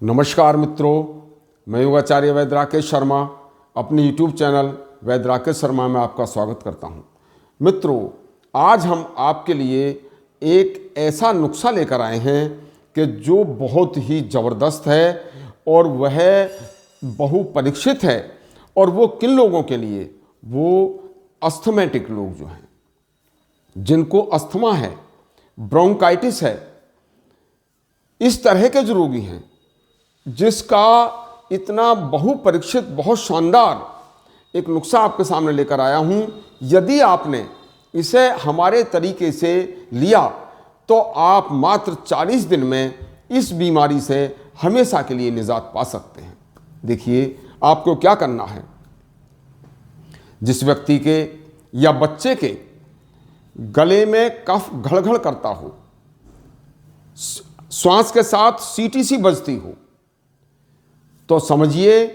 नमस्कार मित्रों, मैं योगाचार्य वैद्य राकेश शर्मा अपने YouTube चैनल वैद्य राकेश शर्मा में आपका स्वागत करता हूं। मित्रों, आज हम आपके लिए एक ऐसा नुस्खा लेकर आए हैं कि जो बहुत ही ज़बरदस्त है और वह बहुपरीक्षित है। और वो किन लोगों के लिए? वो अस्थमैटिक लोग जो हैं, जिनको अस्थमा है, ब्रोंकाइटिस है, इस तरह के जो रोगी हैं, जिसका इतना बहुपरीक्षित बहुत शानदार एक नुस्खा आपके सामने लेकर आया हूं। यदि आपने इसे हमारे तरीके से लिया तो आप मात्र 40 दिन में इस बीमारी से हमेशा के लिए निजात पा सकते हैं। देखिए, आपको क्या करना है। जिस व्यक्ति के या बच्चे के गले में कफ घड़-घड़ करता हो, श्वास के साथ सीटीसी बजती हो, तो समझिए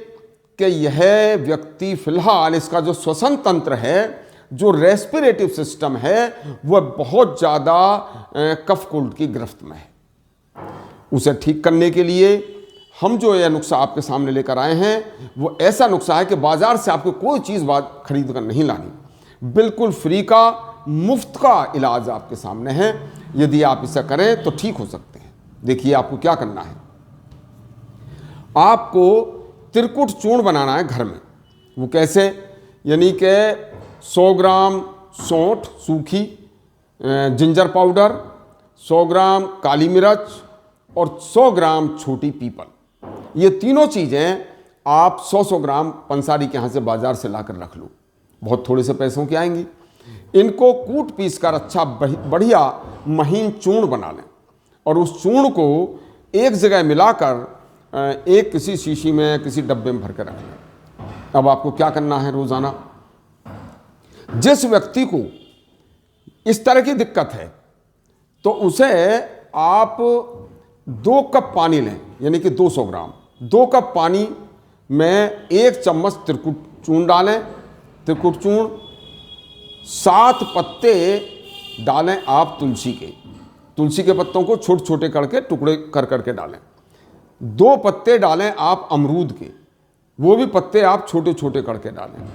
कि यह व्यक्ति फिलहाल इसका जो श्वसन तंत्र है, जो रेस्पिरेटिव सिस्टम है, वह बहुत ज़्यादा कफ कोल्ड की गिरफ्त में है। उसे ठीक करने के लिए हम जो यह नुस्खा आपके सामने लेकर आए हैं, वो ऐसा नुस्खा है कि बाजार से आपको कोई चीज़ खरीद कर नहीं लानी। बिल्कुल फ्री का, मुफ्त का इलाज आपके सामने है। यदि आप इसे करें तो ठीक हो सकते हैं। देखिए, आपको क्या करना है। आपको त्रिकुट चूर्ण बनाना है घर में। वो कैसे? यानी कि 100 ग्राम सौंठ सूखी, जिंजर पाउडर, 100 ग्राम काली मिर्च और 100 ग्राम छोटी पीपल। ये तीनों चीज़ें आप 100-100 ग्राम पंसारी के यहाँ से बाजार से लाकर रख लो। बहुत थोड़े से पैसों की आएंगी। इनको कूट पीस कर अच्छा बढ़िया महीन चूर्ण बना लें और उस चूर्ण को एक जगह मिलाकर एक किसी शीशी में, किसी डब्बे में भर कर रख लें। अब आपको क्या करना है। रोजाना जिस व्यक्ति को इस तरह की दिक्कत है, तो उसे आप 2 कप पानी लें, यानी कि 200 ग्राम। 2 कप पानी में 1 चम्मच त्रिकुट चूर्ण डालें। त्रिकुट चूर्ण 7 पत्ते डालें आप तुलसी के पत्तों को छोटे छोटे करके टुकड़े कर करके डालें। 2 पत्ते डालें आप अमरूद के, वो भी पत्ते आप छोटे छोटे करके डालें।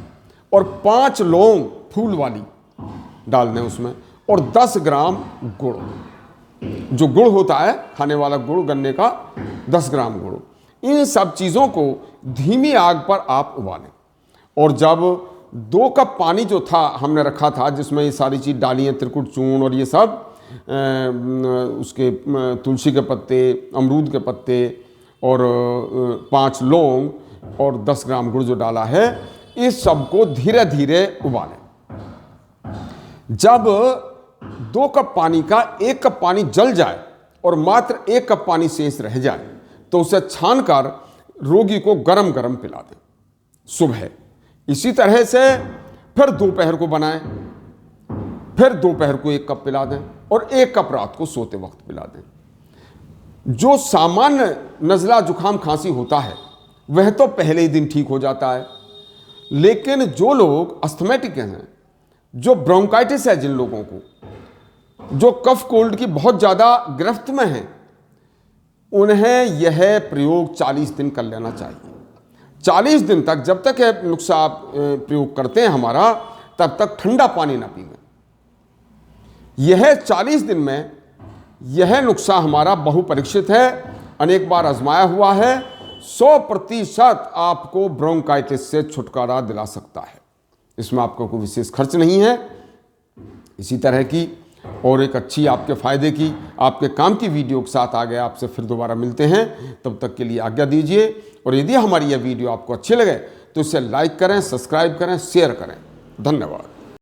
और 5 लौंग फूल वाली डाल दें उसमें। और 10 ग्राम गुड़, जो गुड़ होता है खाने वाला गुड़, गन्ने का 10 ग्राम गुड़। इन सब चीज़ों को धीमी आग पर आप उबालें। और जब 2 कप पानी जो था हमने रखा था, जिसमें ये सारी चीज़ डाली है, त्रिकुट चूर्ण और ये सब, उसके तुलसी के पत्ते, अमरूद के पत्ते और 5 लौंग और 10 ग्राम गुड़ जो डाला है, इस सब को धीरे धीरे उबालें। जब 2 कप पानी का 1 कप पानी जल जाए और मात्र 1 कप पानी शेष रह जाए, तो उसे छानकर रोगी को गरम गरम पिला दें सुबह। इसी तरह से फिर दोपहर को बनाएं, फिर दोपहर को 1 कप पिला दें और 1 कप रात को सोते वक्त पिला दें। जो सामान्य नज़ला जुखाम खांसी होता है, वह तो पहले ही दिन ठीक हो जाता है। लेकिन जो लोग अस्थमैटिक हैं, जो ब्रोंकाइटिस है, जिन लोगों को, जो कफ कोल्ड की बहुत ज़्यादा गिरफ्त में हैं, उन्हें यह प्रयोग 40 दिन कर लेना चाहिए। 40 दिन तक, जब तक यह नुस्खा आप प्रयोग करते हैं हमारा, तब तक ठंडा पानी ना पीएं। यह 40 दिन में यह नुस्खा हमारा बहुपरीक्षित है, अनेक बार आजमाया हुआ है। 100% आपको ब्रोंकाइटिस से छुटकारा दिला सकता है। इसमें आपको कोई विशेष खर्च नहीं है। इसी तरह की और एक अच्छी आपके फ़ायदे की, आपके काम की वीडियो के साथ आगे आपसे फिर दोबारा मिलते हैं। तब तक के लिए आज्ञा दीजिए। और यदि हमारी यह वीडियो आपको अच्छी लगे तो इसे लाइक करें, सब्सक्राइब करें, शेयर करें। धन्यवाद।